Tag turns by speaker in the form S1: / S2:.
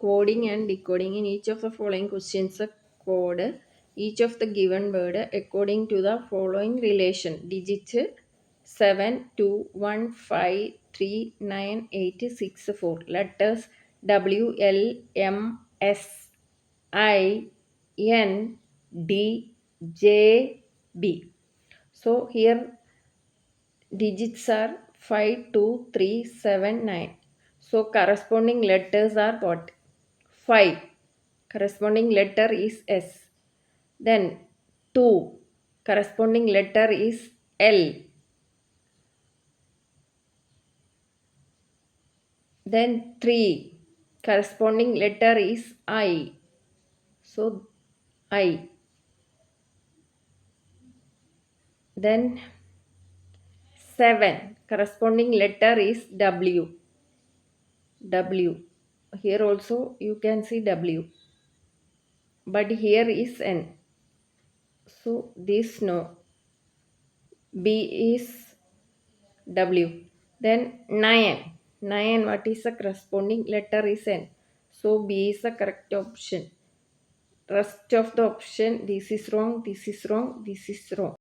S1: coding and decoding. In each of the following questions, code each of the given word according to the following relation. Digits 7, 2, 1, 5, 3, 9, 8, 6, 4. Letters W, L, M, S, I, N, D, J, B. So here digits are 5, 2, 3, 7, 9. So corresponding letters are what? 5. Corresponding letter is S. Then 2. Corresponding letter is L. Then 3. Corresponding letter is I. So I. Then 7. Corresponding letter is W. W. Here also you can see W. But here is N. So this no. B is W. Then 9. 9, what is the corresponding letter is N. So B is the correct option. Rest of the option, this is wrong, this is wrong, this is wrong.